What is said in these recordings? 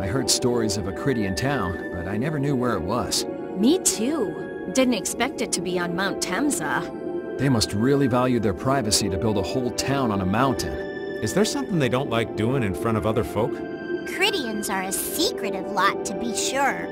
I heard stories of a Cridian town, but I never knew where it was. Me too. Didn't expect it to be on Mount Temza. They must really value their privacy to build a whole town on a mountain. Is there something they don't like doing in front of other folk? Cridians are a secretive lot, to be sure.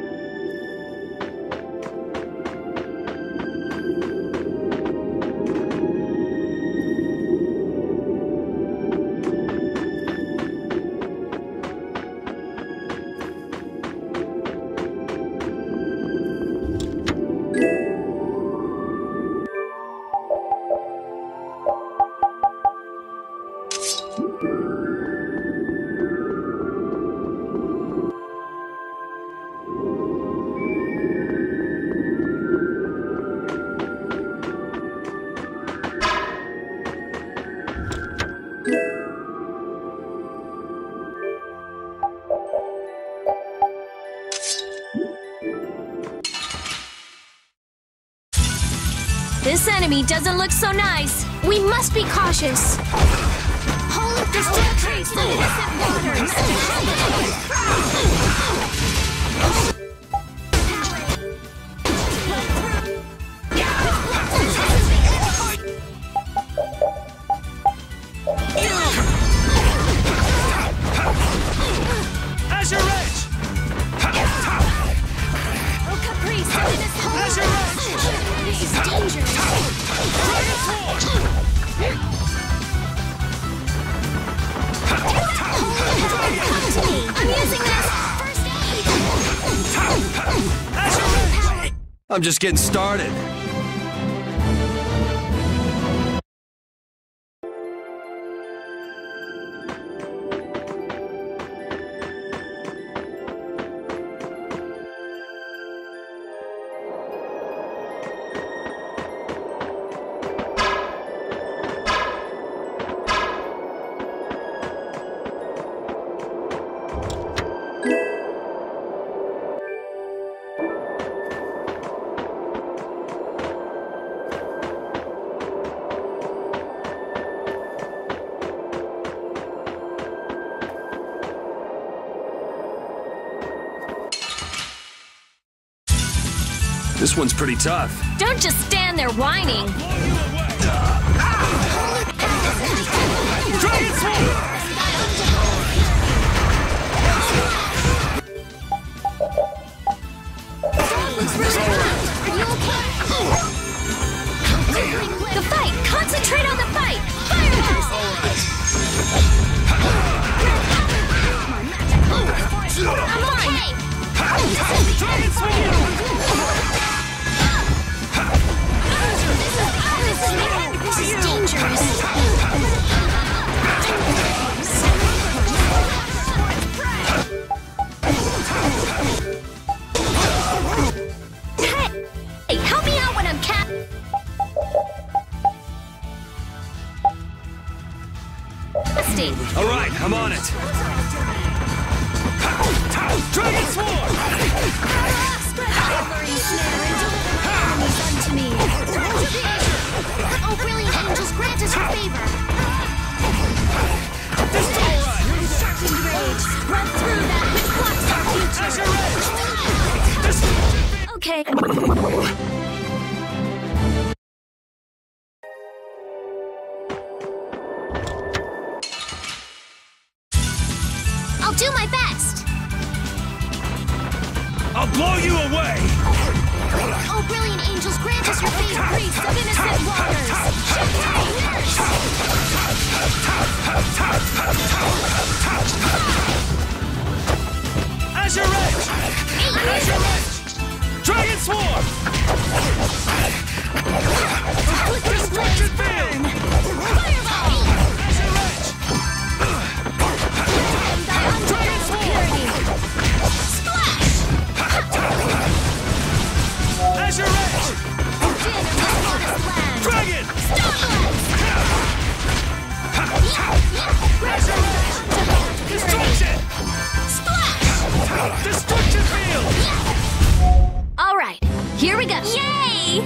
This enemy doesn't look so nice. We must be cautious. Hold this to the trace of innocent waters. As your edge! Oh, Caprice, As your edge! This is dangerous. Dragon Sword! Come to me. I'm using this. First aid. As your edge! I'm just getting started. This one's pretty tough. don't just stand there whining. Dragon Sword! The fight! Concentrate on the fight! Fire! I'm on! Dragon Sword! This is dangerous. Hey, help me out when I'm casting. All right, I'm on it. Dragon Sword! Oh, brilliant angels, grant us your favor. This is all right! Sharpened rage, run through that which blocks our future. As your edge! Okay. I'll do my best. I'll blow you away! Oh, brilliant angels, grant us your favor. Priest of innocent waters. As your edge! As your edge! Dragon Sword! Destruction Field! Fireball! As your edge! Dragon Sword! Splash! As your edge! Dragon! As your edge! Destruction! Splash! Destruction Field! All right, here we go. Yay!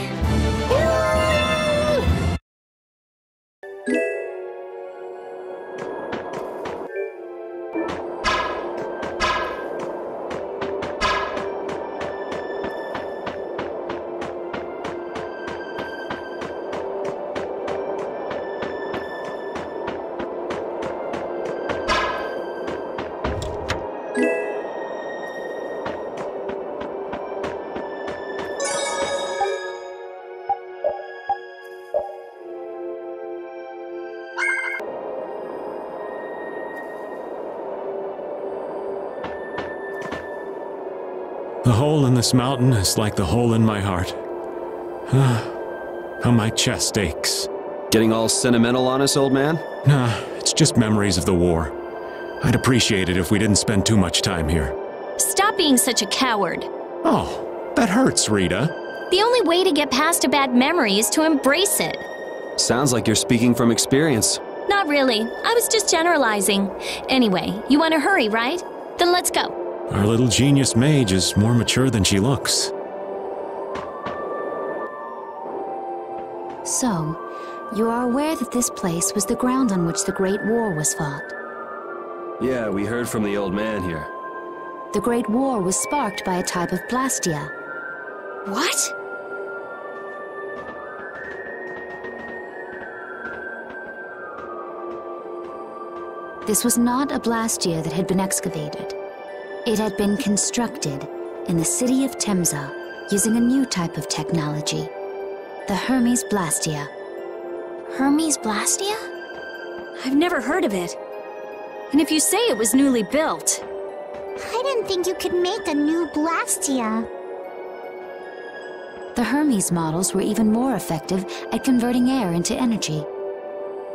The hole in this mountain is like the hole in my heart. How my chest aches. Getting all sentimental on us, old man? Nah, it's just memories of the war. I'd appreciate it if we didn't spend too much time here. Stop being such a coward. Oh, that hurts, Rita. The only way to get past a bad memory is to embrace it. Sounds like you're speaking from experience. Not really. I was just generalizing. Anyway, you want to hurry, right? Then let's go. Our little genius mage is more mature than she looks. So, you are aware that this place was the ground on which the Great War was fought. Yeah, we heard from the old man here. The Great War was sparked by a type of Blastia. What? This was not a Blastia that had been excavated. It had been constructed in the city of Temza using a new type of technology, the Hermes Blastia. Hermes Blastia? I've never heard of it. And if you say it was newly built... I didn't think you could make a new Blastia. The Hermes models were even more effective at converting air into energy.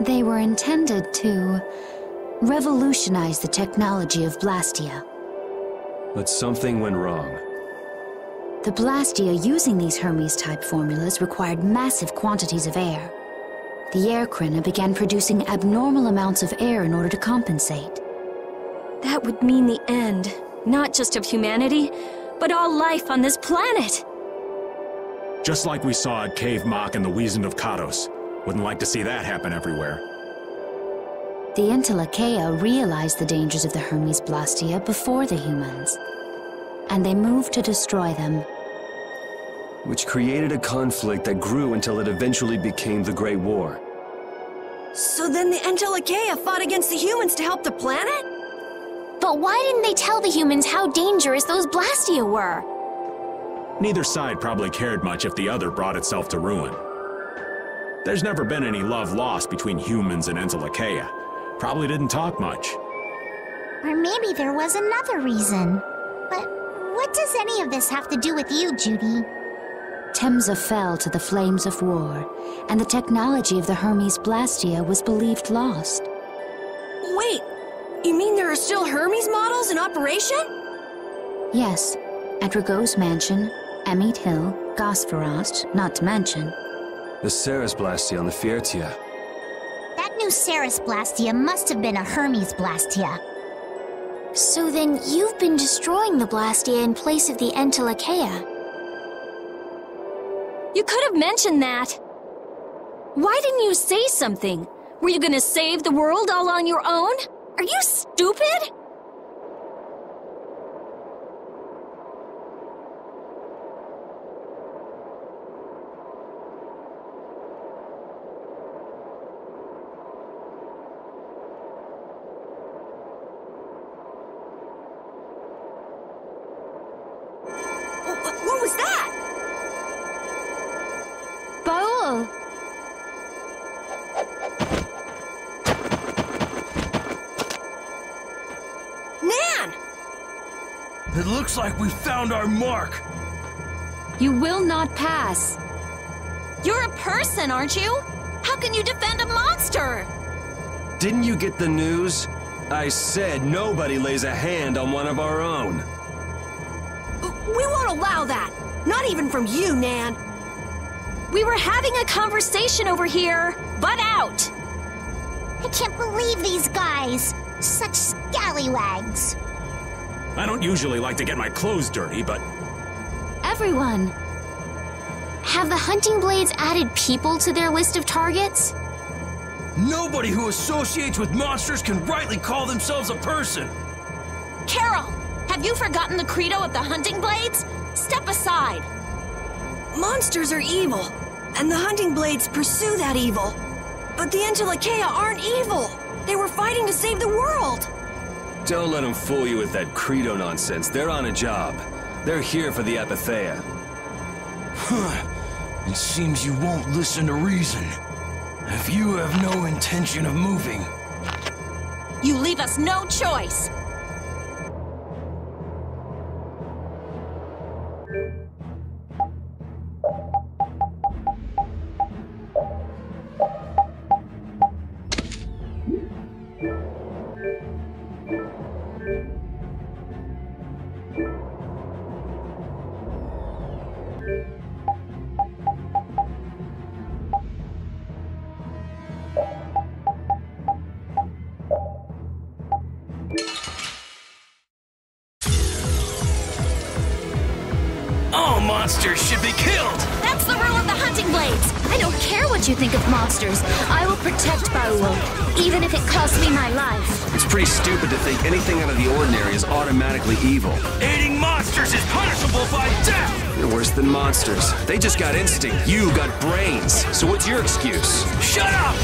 They were intended to revolutionize the technology of Blastia. But something went wrong. The Blastia using these Hermes-type formulas required massive quantities of air. The Airkrina began producing abnormal amounts of air in order to compensate. That would mean the end, not just of humanity, but all life on this planet. Just like we saw at Cave Mach and the Wiesen of Kados. Wouldn't like to see that happen everywhere. The Entelekea realized the dangers of the Hermes Blastia before the humans, and they moved to destroy them. Which created a conflict that grew until it eventually became the Great War. So then the Entelekea fought against the humans to help the planet? But why didn't they tell the humans how dangerous those Blastia were? Neither side probably cared much if the other brought itself to ruin. There's never been any love lost between humans and Entelekea. Probably didn't talk much. Or maybe there was another reason. But what does any of this have to do with you, Judy? Temza fell to the flames of war, and the technology of the Hermes Blastia was believed lost. Wait, you mean there are still Hermes models in operation? Yes, at Rago's mansion, Amit Hill, Gosferost, not to mention. The Ceres Blastia on the Fiertia. That new Ceres Blastia must have been a Hermes Blastia. So then you've been destroying the Blastia in place of the Entelekea. You could have mentioned that. Why didn't you say something? Were you gonna save the world all on your own? Are you stupid? What was that? Baul! Nan! It looks like we found our mark. You will not pass. You're a person, aren't you? How can you defend a monster? Didn't you get the news? I said nobody lays a hand on one of our own. We won't allow that. Not even from you, Nan. We were having a conversation over here. Butt out! I can't believe these guys. Such scallywags. I don't usually like to get my clothes dirty, but... Everyone! Have the hunting blades added people to their list of targets? Nobody who associates with monsters can rightly call themselves a person. Carol, have you forgotten the credo of the hunting blades? Step aside. Monsters are evil, and the hunting blades pursue that evil. But the Entelekea aren't evil. They were fighting to save the world. Don't let them fool you with that credo nonsense. They're on a job. They're here for the Apatheia. It seems you won't listen to reason. If you have no intention of moving... You leave us no choice. All monsters should be killed! That's the rule of the hunting blades! I don't care what you think of monsters. I will protect Phaeroh, even if it costs me my life. It's pretty stupid to think anything out of the ordinary is automatically evil. Aiding monsters is punishable by death! You're worse than monsters. They just got instinct. You got brains. So what's your excuse? Shut up!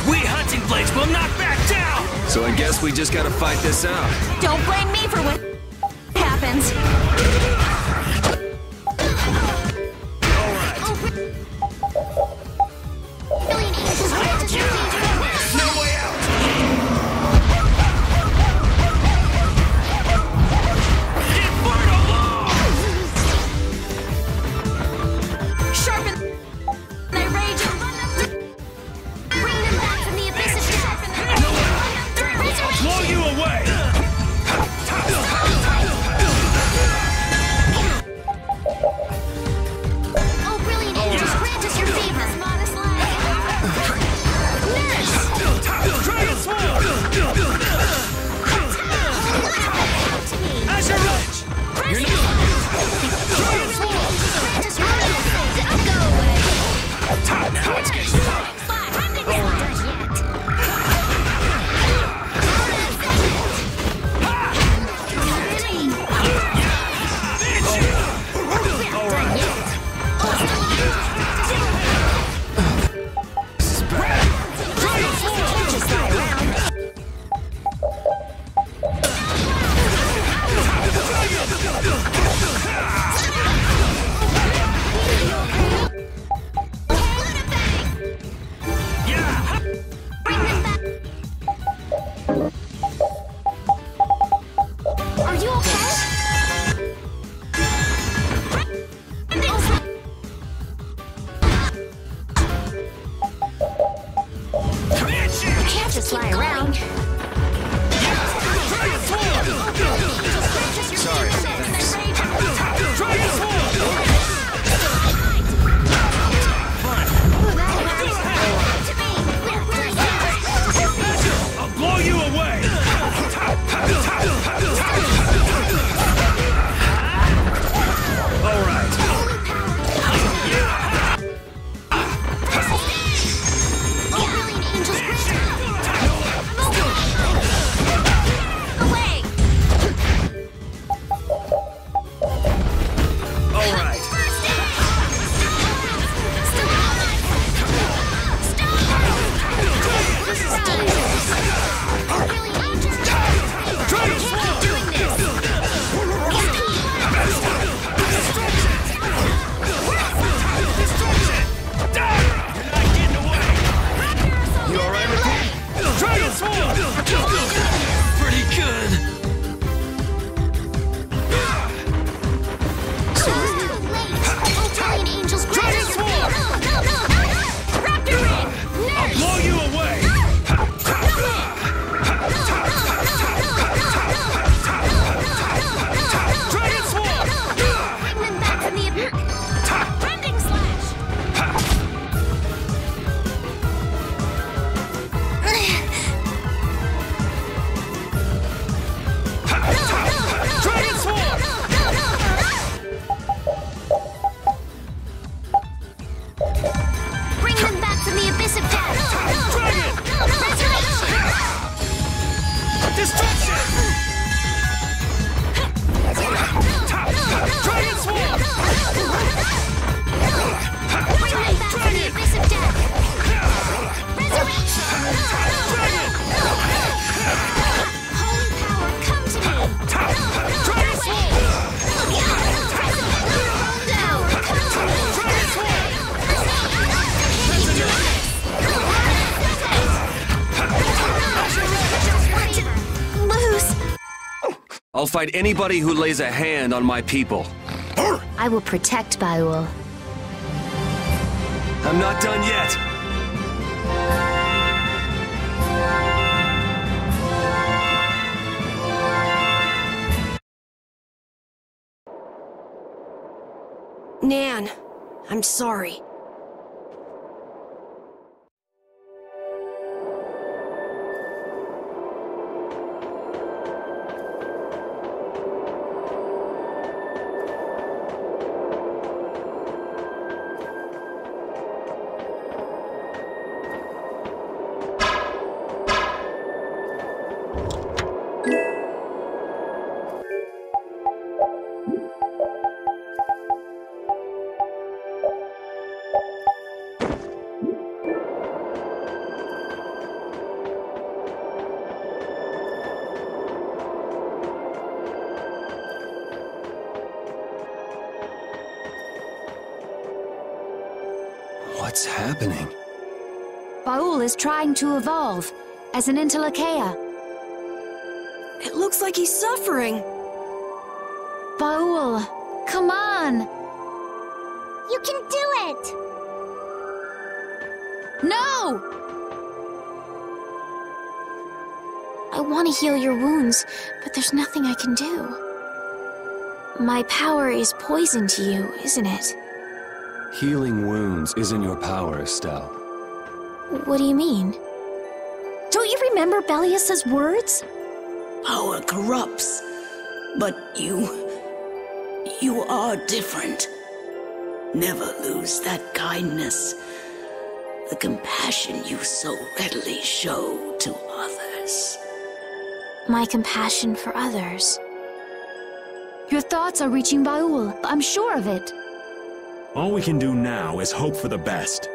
We hunting blades will not back down! So I guess we just gotta fight this out. Don't blame me for what happens. No way out! Get Phaeroh along! Sharpen thy rage and Bring them back from the abyss of death. I'll blow you away! Oh, brilliant angels, grant us your favor. Dragon Sword! As your edge! You're not... Dragon Sword! Go away. Now it's getting hot. Are you okay? You can't just lie around. Sorry, thanks. Dragon Sword! I'll blow you away! All right. Oh, brilliant angels, away! All right. Dragon Sword! You're not getting away! You alright with me? Dragon Sword! Pretty good. brilliant angels, grant Dragon us your Sword! favor. Raptor Ring! I'll blow you away! Dragon Sword! Bring them back from the abyss. Rending Slash! Dragon Sword! Bring them back from the abyss of death. Dragon! Resurrection! Destruction! Dragon Sword! Bring them back from the abyss of death. Resurrection! Holy power, come to me. Dragon Sword! Power, come to me. Dragon Sword! Lose! I'll fight anybody who lays a hand on my people. I will protect Phaeroh. I'm not done yet. Nan, I'm sorry. What's happening? Baul is trying to evolve as an Entelekea. It looks like he's suffering. Baul, come on! You can do it! No! I want to heal your wounds, but there's nothing I can do. My power is poison to you, isn't it? Healing wounds isn't your power, Estelle. What do you mean? Don't you remember Bellius's words? Power corrupts, but you are different. Never lose that kindness, the compassion you so readily show to others. My compassion for others. Your thoughts are reaching Baul, I'm sure of it. All we can do now is hope for the best.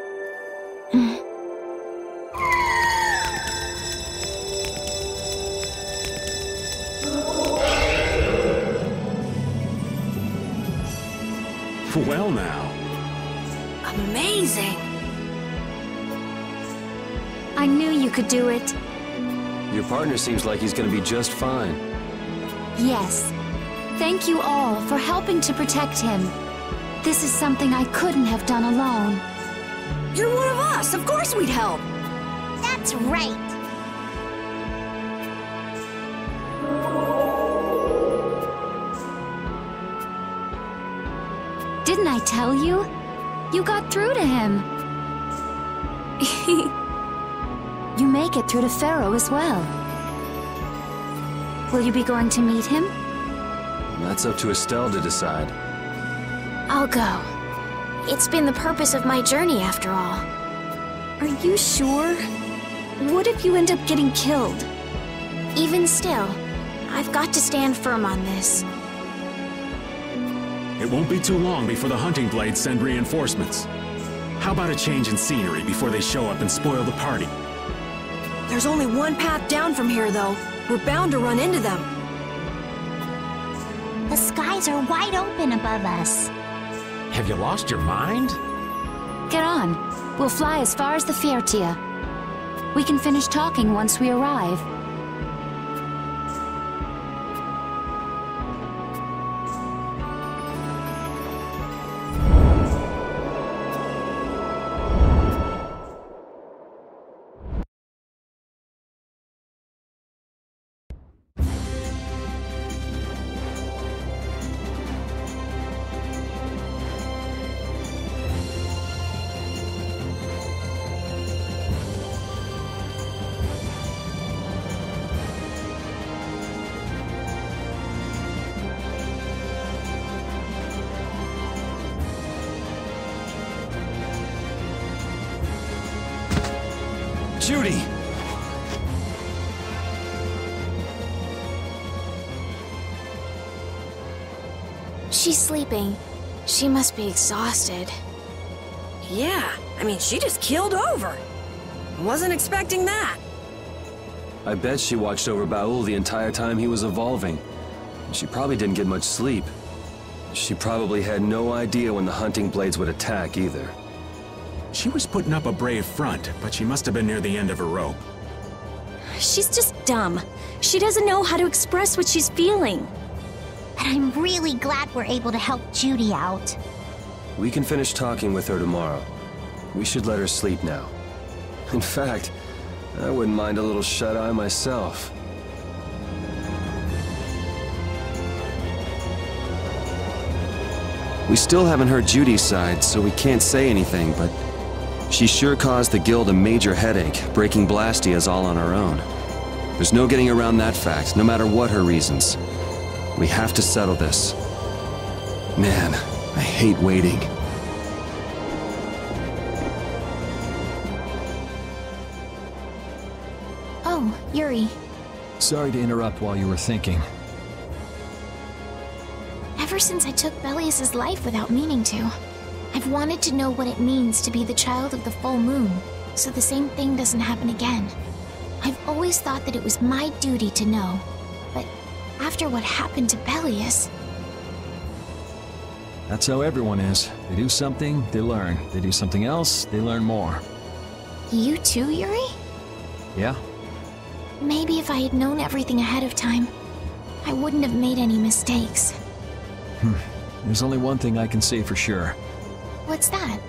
Well now. Amazing. I knew you could do it. Your partner seems like he's gonna be just fine. Yes. Thank you all for helping to protect him. This is something I couldn't have done alone. You're one of us. Of course we'd help. That's right. Didn't I tell you? You got through to him. You make it through to Phaeroh as well. Will you be going to meet him? That's up to Estelle to decide. I'll go. It's been the purpose of my journey, after all. Are you sure? What if you end up getting killed? Even still, I've got to stand firm on this. It won't be too long before the hunting blades send reinforcements. How about a change in scenery before they show up and spoil the party? There's only one path down from here, though. We're bound to run into them. The skies are wide open above us. Have you lost your mind? Get on. We'll fly as far as the Fiertia. We can finish talking once we arrive. Judy! She's sleeping. She must be exhausted. Yeah, I mean, she just keeled over. Wasn't expecting that. I bet she watched over Baul the entire time he was evolving. She probably didn't get much sleep. She probably had no idea when the hunting blades would attack either. She was putting up a brave front, but she must have been near the end of her rope. She's just dumb. She doesn't know how to express what she's feeling. And I'm really glad we're able to help Judy out. We can finish talking with her tomorrow. We should let her sleep now. In fact, I wouldn't mind a little shut-eye myself. We still haven't heard Judy's side, so we can't say anything, but she sure caused the guild a major headache, breaking Blastias all on her own. There's no getting around that fact, no matter what her reasons. We have to settle this. Man, I hate waiting. Oh, Yuri. Sorry to interrupt while you were thinking. Ever since I took Bellius's life without meaning to, I've wanted to know what it means to be the child of the full moon, so the same thing doesn't happen again. I've always thought that it was my duty to know, but after what happened to Bellius... That's how everyone is. They do something, they learn. They do something else, they learn more. You too, Yuri? Yeah? Maybe if I had known everything ahead of time, I wouldn't have made any mistakes. There's only one thing I can say for sure. What's that?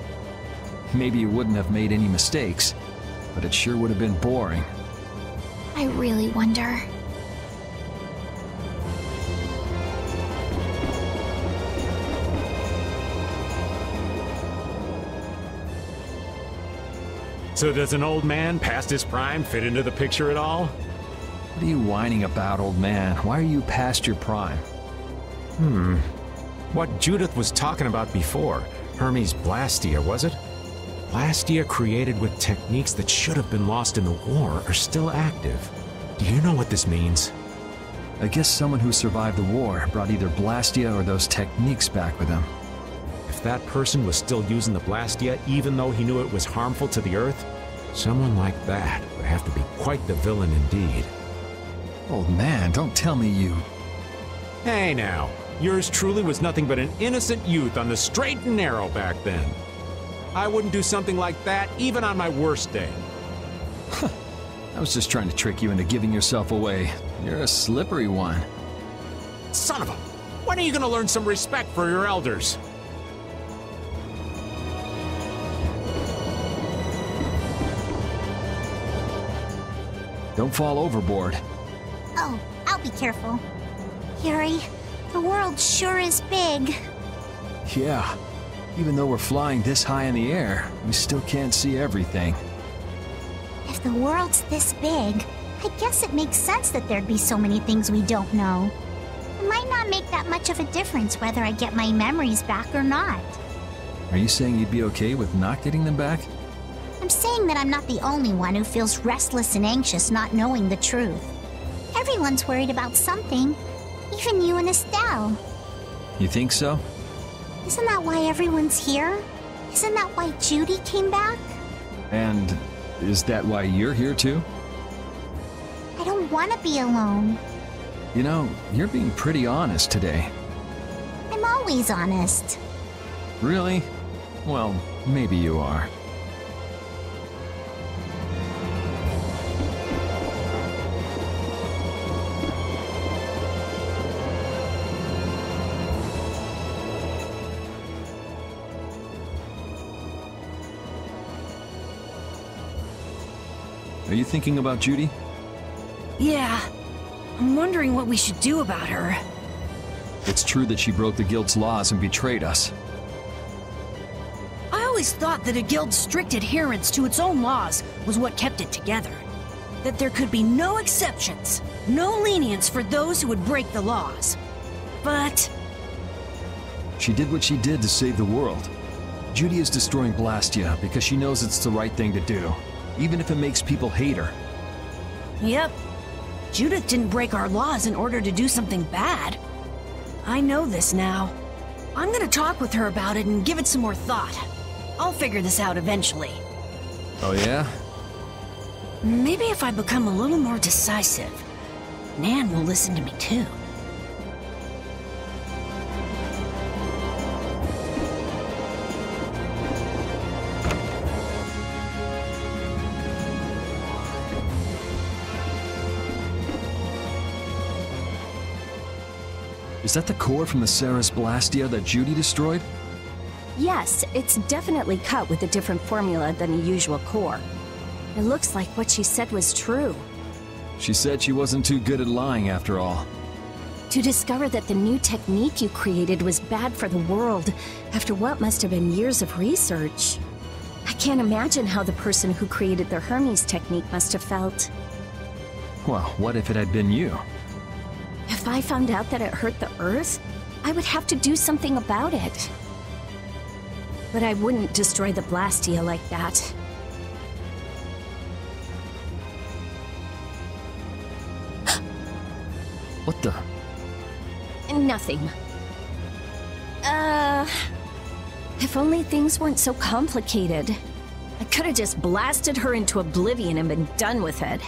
Maybe you wouldn't have made any mistakes, but it sure would have been boring. I really wonder. So does an old man past his prime fit into the picture at all? What are you whining about, old man? Why are you past your prime? What Judith was talking about before, Hermes Blastia, was it? Blastia created with techniques that should have been lost in the war are still active. Do you know what this means? I guess someone who survived the war brought either Blastia or those techniques back with him. If that person was still using the Blastia even though he knew it was harmful to the Earth, someone like that would have to be quite the villain indeed. Old man, don't tell me you... Hey now, yours truly was nothing but an innocent youth on the straight and narrow back then. I wouldn't do something like that even on my worst day. I was just trying to trick you into giving yourself away. You're a slippery one. Son of a... When are you gonna learn some respect for your elders? Don't fall overboard. Oh, I'll be careful. Yuri, the world sure is big. Yeah. Even though we're flying this high in the air, we still can't see everything. If the world's this big, I guess it makes sense that there'd be so many things we don't know. It might not make that much of a difference whether I get my memories back or not. Are you saying you'd be okay with not getting them back? I'm saying that I'm not the only one who feels restless and anxious not knowing the truth. Everyone's worried about something, even you and Estelle. You think so? Isn't that why everyone's here? Isn't that why Judy came back? And is that why you're here too? I don't want to be alone. You know, you're being pretty honest today. I'm always honest. Really? Well, maybe you are. Are you thinking about Judy? Yeah. I'm wondering what we should do about her. It's true that she broke the guild's laws and betrayed us. I always thought that a guild's strict adherence to its own laws was what kept it together. That there could be no exceptions, no lenience for those who would break the laws. But... She did what she did to save the world. Judy is destroying Blastia because she knows it's the right thing to do, even if it makes people hate her. Yep. Judith didn't break our laws in order to do something bad. I know this now. I'm gonna talk with her about it and give it some more thought. I'll figure this out eventually. Oh yeah? Maybe if I become a little more decisive, Nan will listen to me too. Is that the core from the Ceres Blastia that Judy destroyed? Yes, it's definitely cut with a different formula than the usual core. It looks like what she said was true. She said she wasn't too good at lying after all. To discover that the new technique you created was bad for the world, after what must have been years of research. I can't imagine how the person who created the Hermes technique must have felt. Well, what if it had been you? If I found out that it hurt the Earth, I would have to do something about it. But I wouldn't destroy the Blastia like that. What the? Nothing. If only things weren't so complicated. I could have just blasted her into oblivion and been done with it.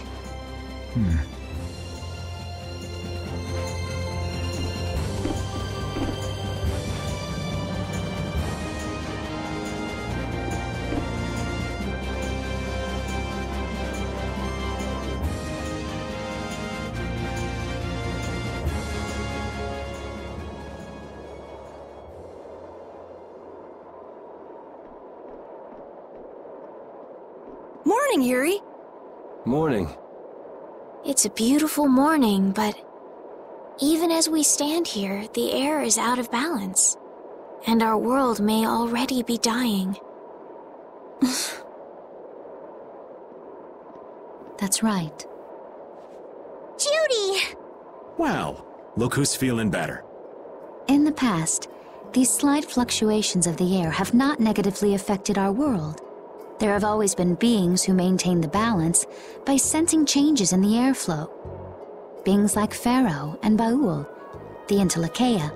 morning, Yuri. Morning. It's a beautiful morning, but even as we stand here, the air is out of balance, and our world may already be dying. That's right. Judy! Well, look who's feeling better. In the past, these slight fluctuations of the air have not negatively affected our world. There have always been beings who maintain the balance by sensing changes in the airflow. Beings like Phaeroh and Baul, the Entelekea.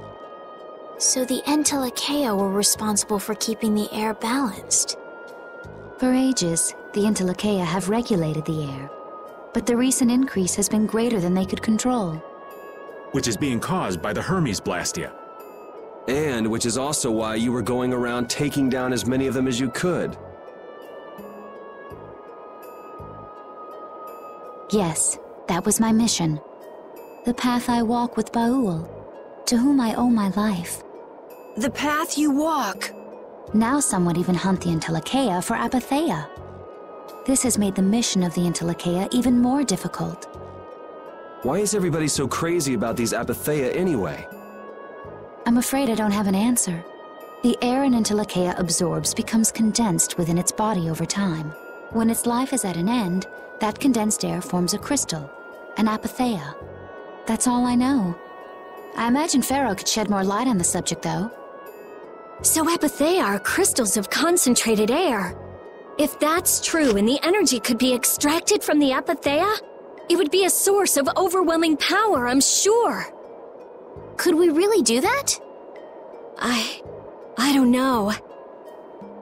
So the Entelekea were responsible for keeping the air balanced. For ages, the Entelekea have regulated the air, but the recent increase has been greater than they could control. Which is being caused by the Hermes Blastia. And which is also why you were going around taking down as many of them as you could. Yes, that was my mission. The path I walk with Baul, to whom I owe my life. The path you walk. Now some would even hunt the Entelekea for Apatheia. This has made the mission of the Entelekea even more difficult. Why is everybody so crazy about these Apatheia anyway? I'm afraid I don't have an answer. The air an Entelekea absorbs becomes condensed within its body over time. When its life is at an end, that condensed air forms a crystal, an Apatheia. That's all I know. I imagine Phaeroh could shed more light on the subject, though. So Apatheia are crystals of concentrated air. If that's true and the energy could be extracted from the Apatheia, it would be a source of overwhelming power, I'm sure. Could we really do that? I don't know.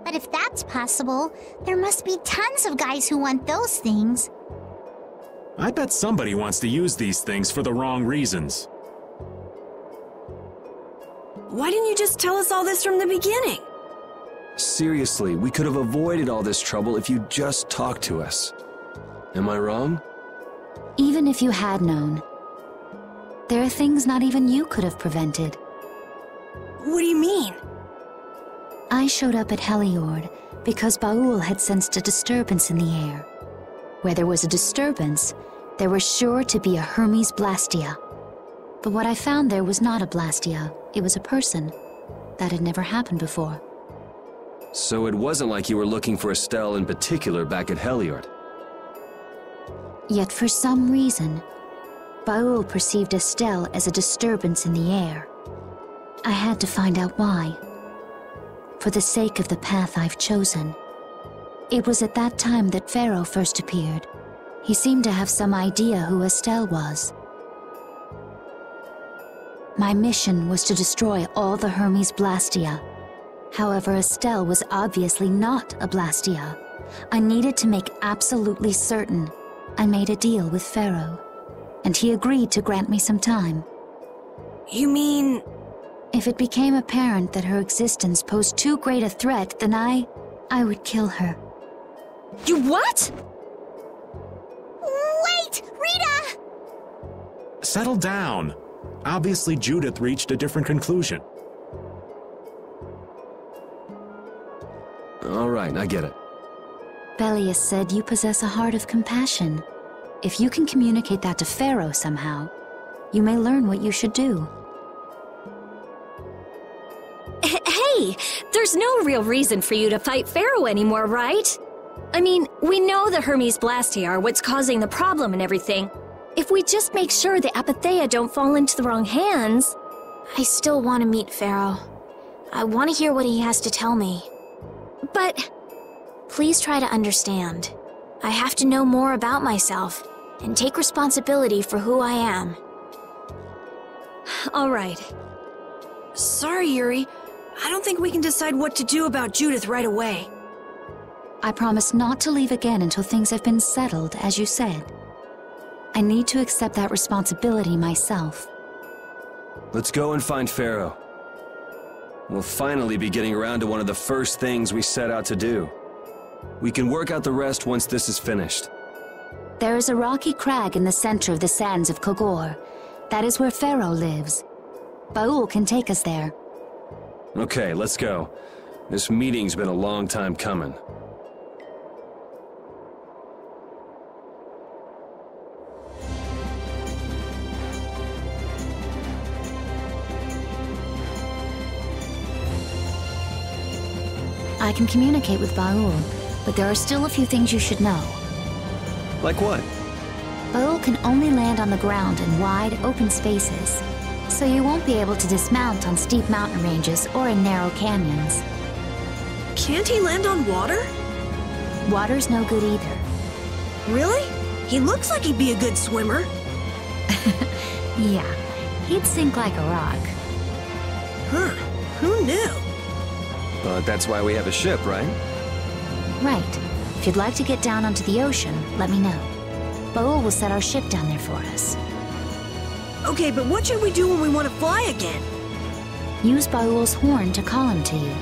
But if that's possible, there must be tons of guys who want those things. I bet somebody wants to use these things for the wrong reasons. Why didn't you just tell us all this from the beginning? Seriously, we could have avoided all this trouble if you just talked to us. Am I wrong? Even if you had known, there are things not even you could have prevented. What do you mean? I showed up at Heliord because Baul had sensed a disturbance in the air. Where there was a disturbance, there was sure to be a Hermes Blastia. But what I found there was not a Blastia, it was a person. That had never happened before. So it wasn't like you were looking for Estelle in particular back at Heliord. Yet for some reason, Baul perceived Estelle as a disturbance in the air. I had to find out why. For the sake of the path I've chosen. It was at that time that Phaeroh first appeared. He seemed to have some idea who Estelle was. My mission was to destroy all the Hermes Blastia. However, Estelle was obviously not a Blastia. I needed to make absolutely certain. I made a deal with Phaeroh, and he agreed to grant me some time. You mean... If it became apparent that her existence posed too great a threat, then I would kill her. You what? Wait! Rita! Settle down. Obviously, Judith reached a different conclusion. All right, I get it. Belius said you possess a heart of compassion. If you can communicate that to Phaeroh somehow, you may learn what you should do. Hey, there's no real reason for you to fight Phaeroh anymore, right? I mean, we know the Hermes Blastia are what's causing the problem and everything. If we just make sure the Apatheia don't fall into the wrong hands... I still want to meet Phaeroh. I want to hear what he has to tell me. But... Please try to understand. I have to know more about myself, and take responsibility for who I am. All right. Sorry, Yuri. I don't think we can decide what to do about Judith right away. I promise not to leave again until things have been settled, as you said. I need to accept that responsibility myself. Let's go and find Phaeroh. We'll finally be getting around to one of the first things we set out to do. We can work out the rest once this is finished. There is a rocky crag in the center of the sands of Kogor. That is where Phaeroh lives. Baul can take us there. Okay, let's go. This meeting's been a long time coming. I can communicate with Baul, but there are still a few things you should know. Like what? Baul can only land on the ground in wide, open spaces, so you won't be able to dismount on steep mountain ranges or in narrow canyons. Can't he land on water? Water's no good either. Really? He looks like he'd be a good swimmer. Yeah, he'd sink like a rock. Huh, who knew? But that's why we have a ship, right? Right. If you'd like to get down onto the ocean, let me know. Baul will set our ship down there for us. Okay, but what should we do when we want to fly again? Use Baul's horn to call him to you.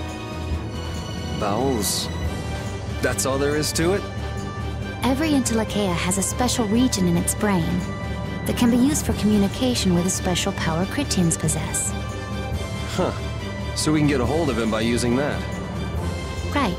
Bowels. That's all there is to it? Every Entelekea has a special region in its brain that can be used for communication with a special power Critians possess. Huh. So we can get a hold of him by using that. Right.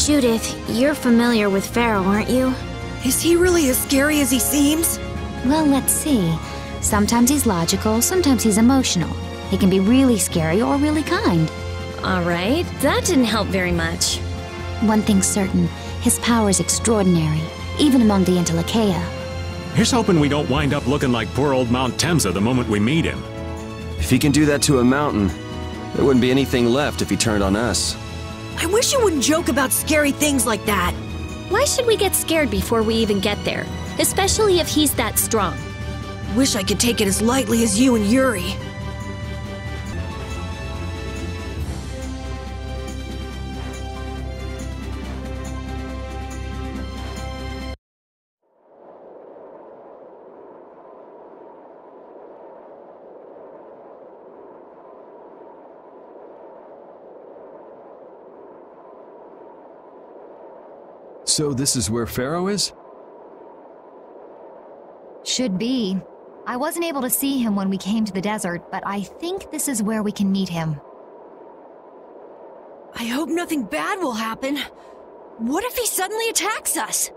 Judith, you're familiar with Phaeroh, aren't you? Is he really as scary as he seems? Well, let's see. Sometimes he's logical, sometimes he's emotional. He can be really scary or really kind. Alright, that didn't help very much. One thing's certain, his power is extraordinary, even among the Entelekea. Here's hoping we don't wind up looking like poor old Mount Temsa the moment we meet him. If he can do that to a mountain, there wouldn't be anything left if he turned on us. I wish you wouldn't joke about scary things like that. Why should we get scared before we even get there? Especially if he's that strong. Wish I could take it as lightly as you and Yuri. So this is where Phaeroh is? Should be. I wasn't able to see him when we came to the desert, but I think this is where we can meet him. I hope nothing bad will happen. What if he suddenly attacks us?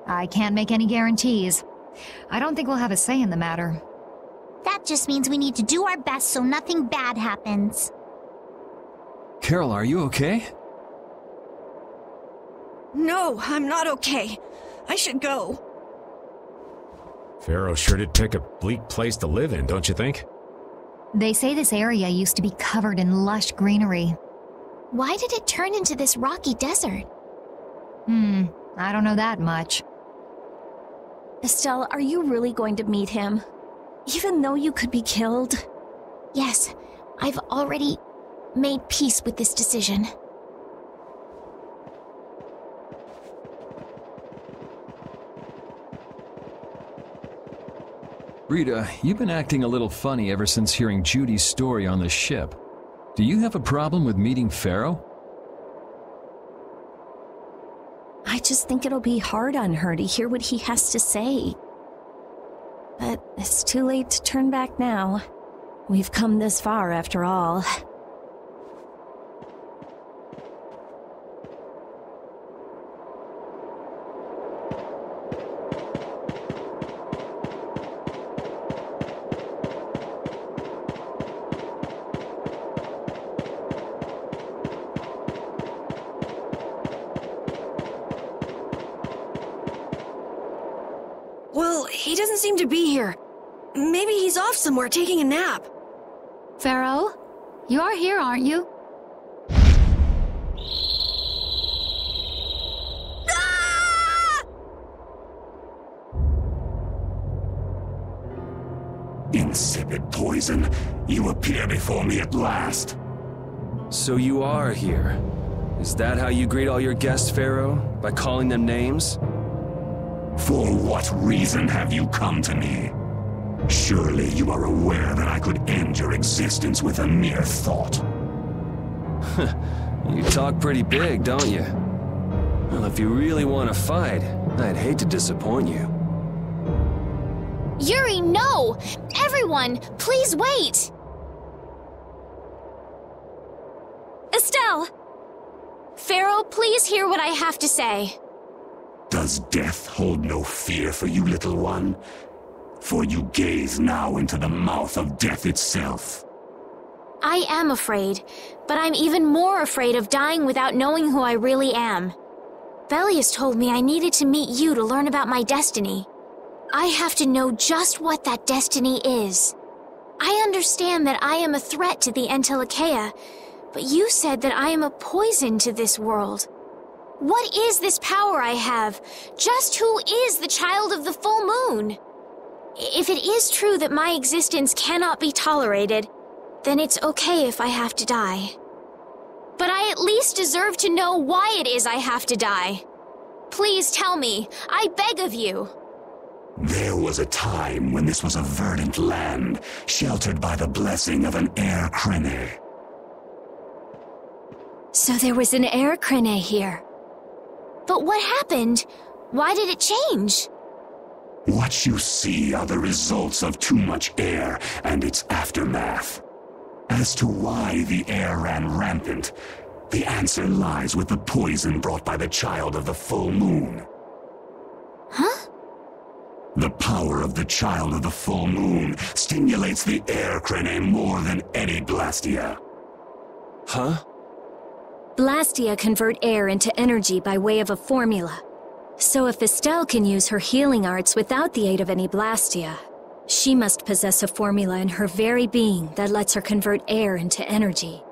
I can't make any guarantees. I don't think we'll have a say in the matter. That just means we need to do our best so nothing bad happens. Carol, are you okay? No, I'm not okay. I should go. Phaeroh sure did pick a bleak place to live in, don't you think? They say this area used to be covered in lush greenery. Why did it turn into this rocky desert? I don't know that much. Estelle, are you really going to meet him? Even though you could be killed? Yes, I've already made peace with this decision. Rita, you've been acting a little funny ever since hearing Judy's story on the ship. Do you have a problem with meeting Phaeroh? I just think it'll be hard on her to hear what he has to say. But it's too late to turn back now. We've come this far after all. Well, he doesn't seem to be here. Maybe he's off somewhere taking a nap. Phaeroh? You are here, aren't you? Insipid poison, you appear before me at last. So you are here. Is that how you greet all your guests, Phaeroh? By calling them names? For what reason have you come to me? Surely you are aware that I could end your existence with a mere thought. You talk pretty big, don't you? Well, if you really want to fight, I'd hate to disappoint you. Yuri, no! Everyone, please wait! Estelle! Phaeroh, please hear what I have to say. Does death hold no fear for you, little one? For you gaze now into the mouth of death itself. I am afraid, but I'm even more afraid of dying without knowing who I really am. Belius told me I needed to meet you to learn about my destiny. I have to know just what that destiny is. I understand that I am a threat to the Entelikeia, but you said that I am a poison to this world. What is this power I have? Just who is the child of the full moon? If it is true that my existence cannot be tolerated, then it's okay if I have to die. But I at least deserve to know why it is I have to die. Please tell me, I beg of you. There was a time when this was a verdant land, sheltered by the blessing of an air crene. So there was an air crene here. But what happened? Why did it change? What you see are the results of too much air and its aftermath. As to why the air ran rampant, the answer lies with the poison brought by the child of the full moon. Huh? The power of the child of the full moon stimulates the air crene more than any Blastia. Huh? Blastia convert air into energy by way of a formula. So if Estelle can use her healing arts without the aid of any Blastia, she must possess a formula in her very being that lets her convert air into energy.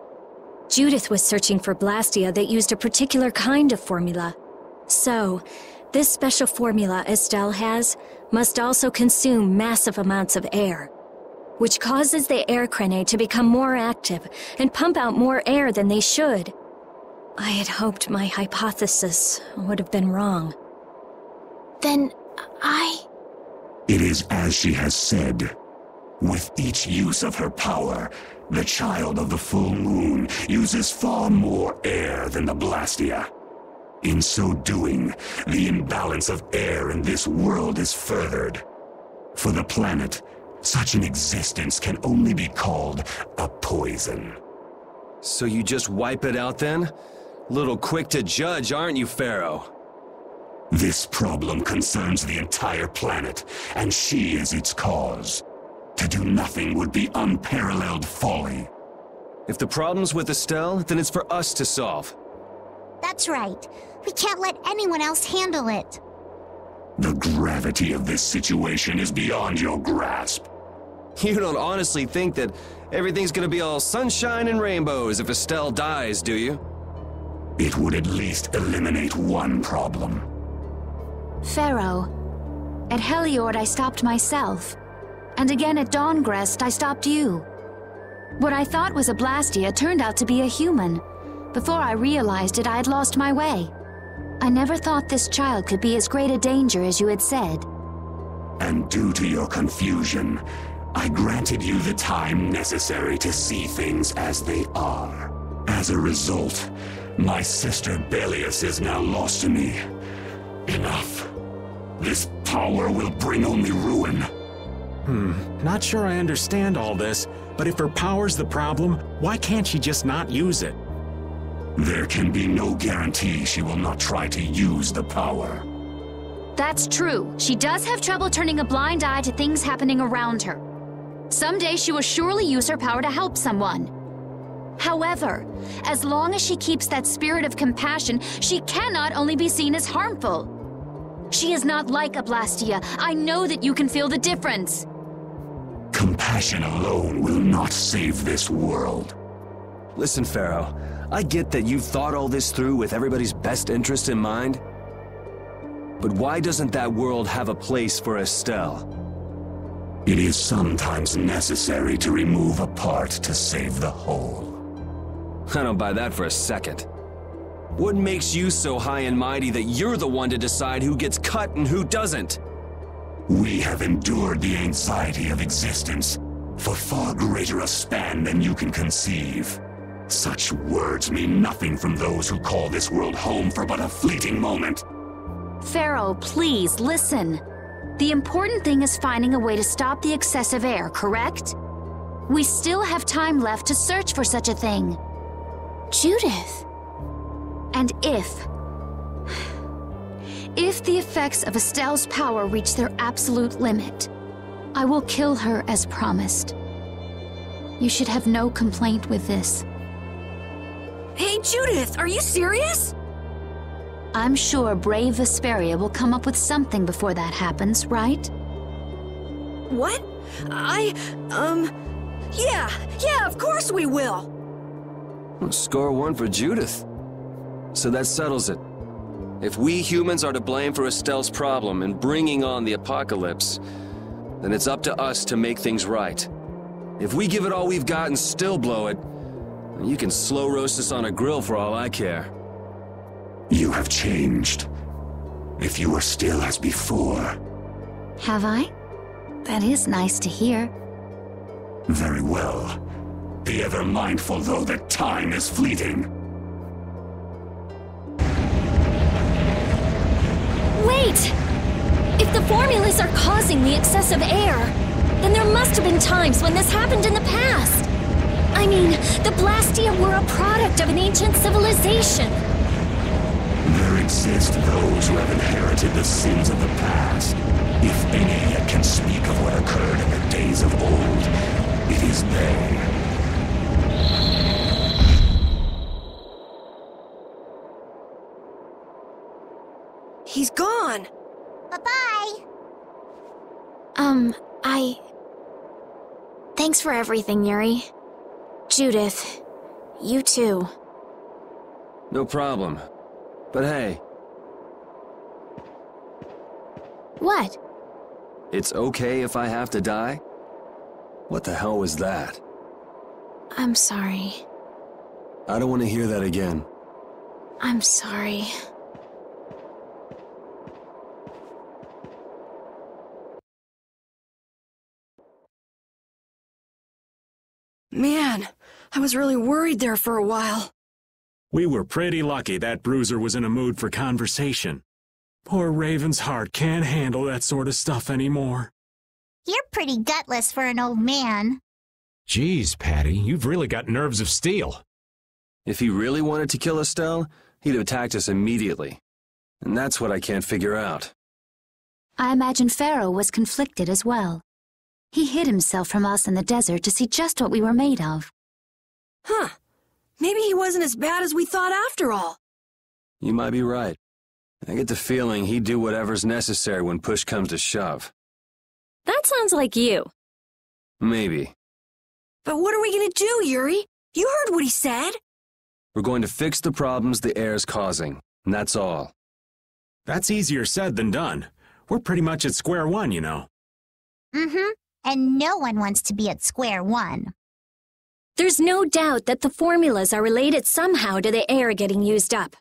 Judith was searching for Blastia that used a particular kind of formula. So, this special formula Estelle has must also consume massive amounts of air, which causes the air crene to become more active and pump out more air than they should. I had hoped my hypothesis would have been wrong. Then, It is as she has said. With each use of her power, the child of the full moon uses far more air than the Blastia. In so doing, the imbalance of air in this world is furthered. For the planet, such an existence can only be called a poison. So you just wipe it out then? Little quick to judge, aren't you, Phaeroh? This problem concerns the entire planet, and she is its cause. To do nothing would be unparalleled folly. If the problem's with Estelle, then it's for us to solve. That's right. We can't let anyone else handle it. The gravity of this situation is beyond your grasp. You don't honestly think that everything's gonna be all sunshine and rainbows if Estelle dies, do you? It would at least eliminate one problem. Phaeroh, at Heliord I stopped myself, and again at Dawngrest I stopped you. What I thought was a Blastia turned out to be a human. Before I realized it, I had lost my way. I never thought this child could be as great a danger as you had said. And due to your confusion, I granted you the time necessary to see things as they are. As a result, my sister Belius is now lost to me. Enough. This power will bring only ruin. Not sure I understand all this, but if her power's the problem, why can't she just not use it? There can be no guarantee she will not try to use the power. That's true. She does have trouble turning a blind eye to things happening around her. Someday she will surely use her power to help someone. However, as long as she keeps that spirit of compassion, she cannot only be seen as harmful. She is not like a Blastia. I know that you can feel the difference. Compassion alone will not save this world. Listen, Phaeroh, I get that you've thought all this through with everybody's best interest in mind. But why doesn't that world have a place for Estelle? It is sometimes necessary to remove a part to save the whole. I don't buy that for a second. What makes you so high and mighty that you're the one to decide who gets cut and who doesn't? We have endured the anxiety of existence for far greater a span than you can conceive. Such words mean nothing from those who call this world home for but a fleeting moment. Phaeroh, please, listen. The important thing is finding a way to stop the excessive air, correct? We still have time left to search for such a thing. Judith! And if the effects of Estelle's power reach their absolute limit, I will kill her as promised. You should have no complaint with this. Hey, Judith, are you serious? I'm sure brave Vesperia will come up with something before that happens, right? What? Yeah, of course we will! Score one for Judith. So that settles it. If we humans are to blame for Estelle's problem and bringing on the apocalypse, then it's up to us to make things right. If we give it all we've got and still blow it, you can slow roast us on a grill for all I care. You have changed. If you were still as before. Have I? That is nice to hear. Very well. Be ever mindful, though, that time is fleeting. Wait! If the formulas are causing the excessive air, then there must have been times when this happened in the past. I mean, the Blastia were a product of an ancient civilization. There exist those who have inherited the sins of the past. If any yet can speak of what occurred in the days of old, it is they. He's gone! Bye-bye! Thanks for everything, Yuri. Judith, you too. No problem. But hey, What? it's okay if I have to die? What the hell was that? I'm sorry. I don't want to hear that again. I'm sorry. Man, I was really worried there for a while. We were pretty lucky that bruiser was in a mood for conversation. Poor Raven's heart can't handle that sort of stuff anymore. You're pretty gutless for an old man. Geez, Patty, you've really got nerves of steel. If he really wanted to kill Estelle, he'd have attacked us immediately. And that's what I can't figure out. I imagine Phaeroh was conflicted as well. He hid himself from us in the desert to see just what we were made of. Huh. Maybe he wasn't as bad as we thought after all. You might be right. I get the feeling he'd do whatever's necessary when push comes to shove. That sounds like you. Maybe. But what are we gonna do, Yuri? You heard what he said. We're going to fix the problems the air's causing, and that's all. That's easier said than done. We're pretty much at square one, you know. Mm-hmm. And no one wants to be at square one. There's no doubt that the formulas are related somehow to the air getting used up.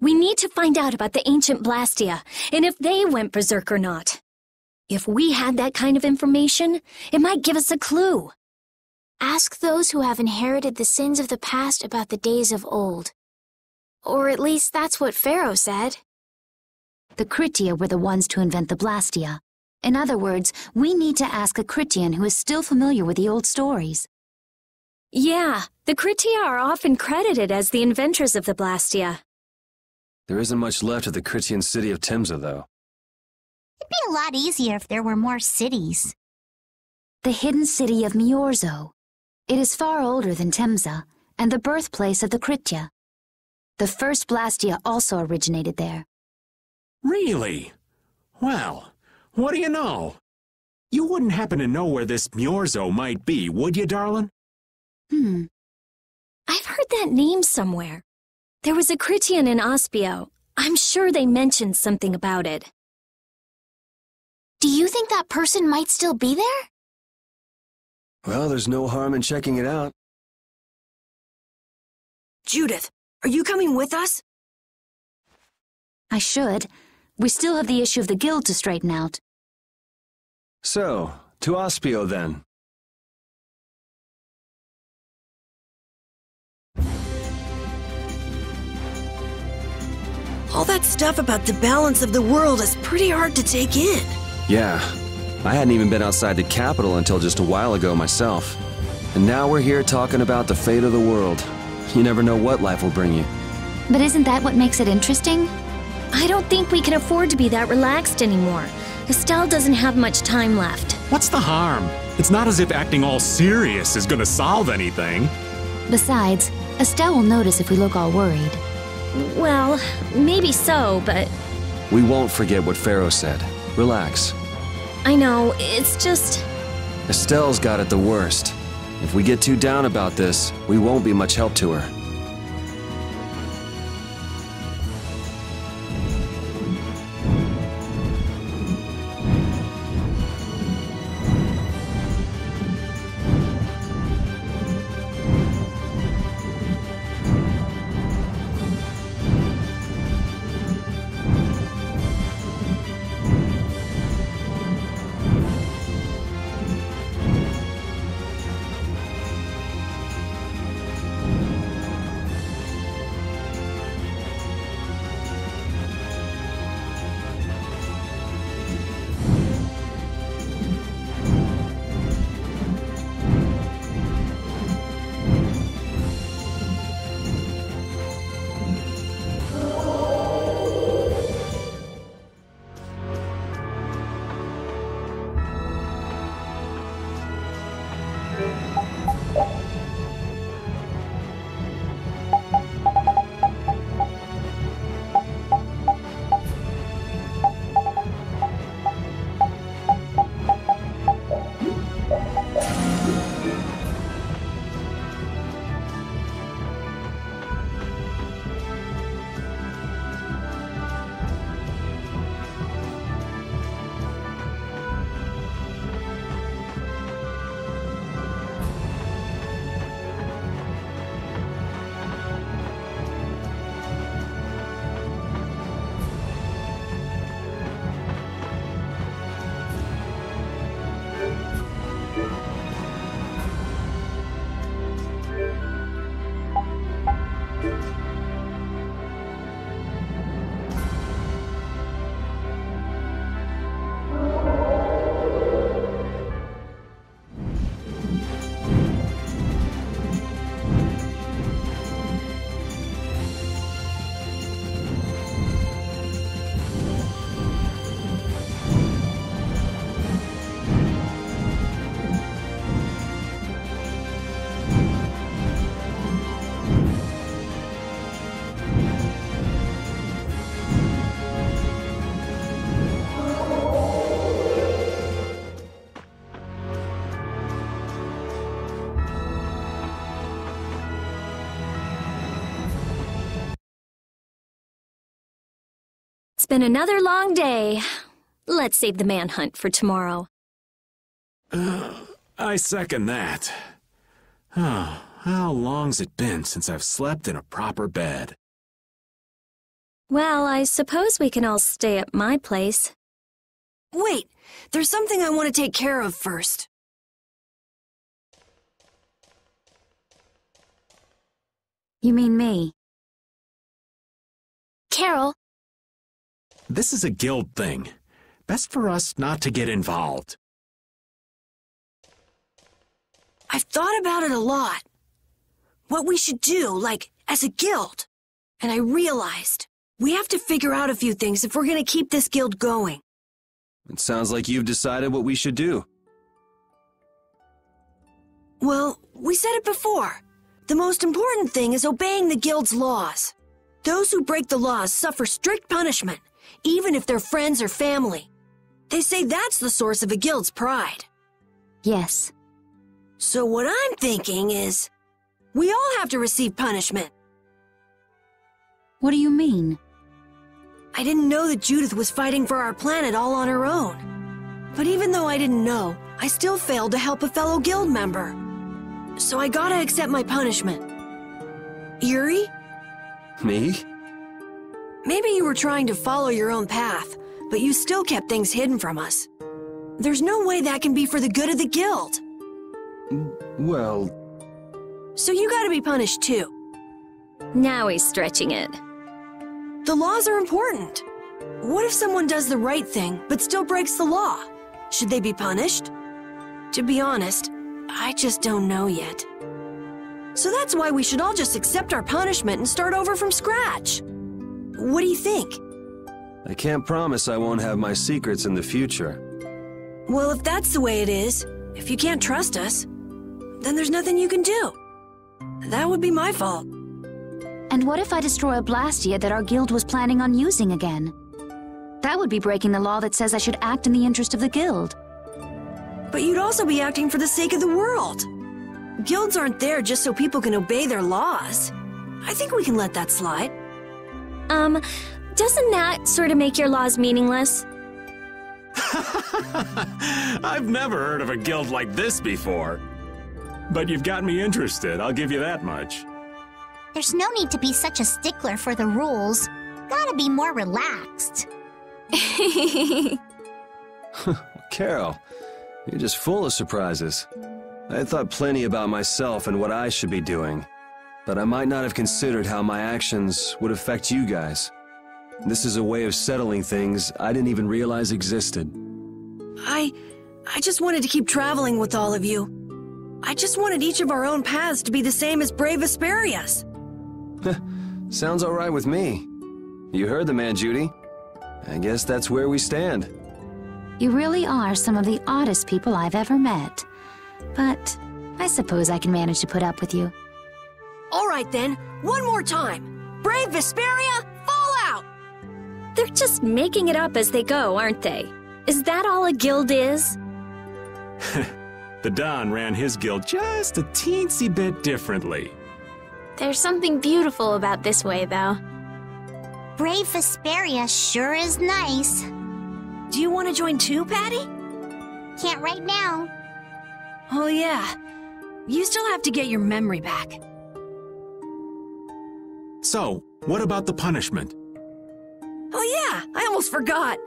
We need to find out about the ancient Blastia, and if they went berserk or not. If we had that kind of information, it might give us a clue. Ask those who have inherited the sins of the past about the days of old. Or at least that's what Phaeroh said. The Kritia were the ones to invent the Blastia. In other words, we need to ask a Kritian who is still familiar with the old stories. Yeah, the Kritia are often credited as the inventors of the Blastia. There isn't much left of the Kritian city of Temza, though. It'd be a lot easier if there were more cities. The hidden city of Miorzo. It is far older than Temza, and the birthplace of the Kritia. The first Blastia also originated there. Really? Well, what do you know? You wouldn't happen to know where this Miorzo might be, would you, darling? I've heard that name somewhere. There was a Kritian in Ospio. I'm sure they mentioned something about it. Do you think that person might still be there? Well, there's no harm in checking it out. Judith, are you coming with us? I should. We still have the issue of the guild to straighten out. So, to Ospio then. All that stuff about the balance of the world is pretty hard to take in. Yeah, I hadn't even been outside the capital until just a while ago myself. And now we're here talking about the fate of the world. You never know what life will bring you. But isn't that what makes it interesting? I don't think we can afford to be that relaxed anymore. Estelle doesn't have much time left. What's the harm? It's not as if acting all serious is gonna solve anything. Besides, Estelle will notice if we look all worried. Well, maybe so, but... We won't forget what Phaeroh said. Relax. I know, it's just... Estelle's got it the worst. If we get too down about this, we won't be much help to her. It's been another long day. Let's save the manhunt for tomorrow. I second that. Oh, how long's it been since I've slept in a proper bed? Well, I suppose we can all stay at my place. Wait, there's something I want to take care of first. You mean me? Carol. This is a guild thing. Best for us not to get involved. I've thought about it a lot. What we should do, like, as a guild. And I realized, we have to figure out a few things if we're gonna keep this guild going. It sounds like you've decided what we should do. Well, we said it before. The most important thing is obeying the guild's laws. Those who break the laws suffer strict punishment, even if they're friends or family. They say that's the source of a guild's pride. Yes. So what I'm thinking is, we all have to receive punishment. What do you mean? I didn't know that Judith was fighting for our planet all on her own. But even though I didn't know, I still failed to help a fellow guild member. So I gotta accept my punishment. Yuri? Me? Maybe you were trying to follow your own path, but you still kept things hidden from us. There's no way that can be for the good of the guild. Well... So you gotta be punished too. Now he's stretching it. The laws are important. What if someone does the right thing, but still breaks the law? Should they be punished? To be honest, I just don't know yet. So that's why we should all just accept our punishment and start over from scratch. What do you think? I can't promise I won't have my secrets in the future. Well, if that's the way it is, if you can't trust us, then there's nothing you can do. That would be my fault. And what if I destroy a Blastia that our guild was planning on using again? That would be breaking the law that says I should act in the interest of the guild. But you'd also be acting for the sake of the world. Guilds aren't there just so people can obey their laws. I think we can let that slide. Doesn't that sort of make your laws meaningless? I've never heard of a guild like this before. But you've got me interested, I'll give you that much. There's no need to be such a stickler for the rules. Gotta be more relaxed. Carol, you're just full of surprises. I thought plenty about myself and what I should be doing, but I might not have considered how my actions would affect you guys. This is a way of settling things I didn't even realize existed. I just wanted to keep traveling with all of you. I just wanted each of our own paths to be the same as brave Vesperia's. Sounds all right with me. You heard the man, Judy. I guess that's where we stand. You really are some of the oddest people I've ever met. But I suppose I can manage to put up with you. All right then, one more time. Brave Vesperia, fall out! They're just making it up as they go, aren't they? Is that all a guild is? The Don ran his guild just a teensy bit differently. There's something beautiful about this way, though. Brave Vesperia sure is nice. Do you want to join too, Patty? Can't right now. Oh yeah, you still have to get your memory back. So, what about the punishment? Oh yeah, I almost forgot.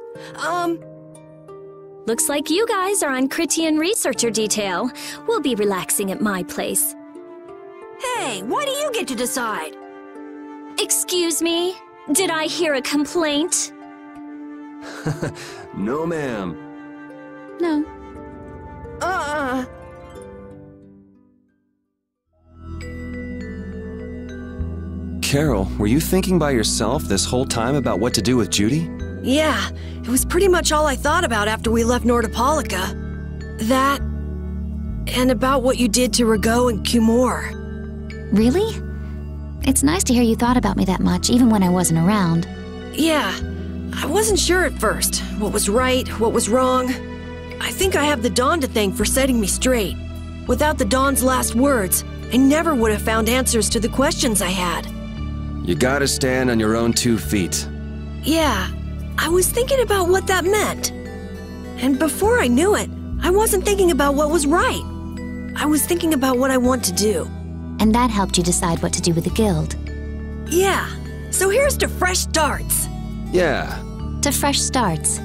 Looks like you guys are on Critian researcher detail. We'll be relaxing at my place. Hey, why do you get to decide? Excuse me? Did I hear a complaint? No, ma'am. No. Carol, were you thinking by yourself this whole time about what to do with Judy? Yeah, it was pretty much all I thought about after we left Nordopolica. That, and about what you did to Rago and Cumore. Really? It's nice to hear you thought about me that much, even when I wasn't around. Yeah, I wasn't sure at first. What was right, what was wrong. I think I have the Dawn to thank for setting me straight. Without the Dawn's last words, I never would have found answers to the questions I had. You gotta stand on your own 2 feet. Yeah, I was thinking about what that meant. And before I knew it, I wasn't thinking about what was right. I was thinking about what I want to do. And that helped you decide what to do with the guild. Yeah, so here's to fresh starts. Yeah. To fresh starts.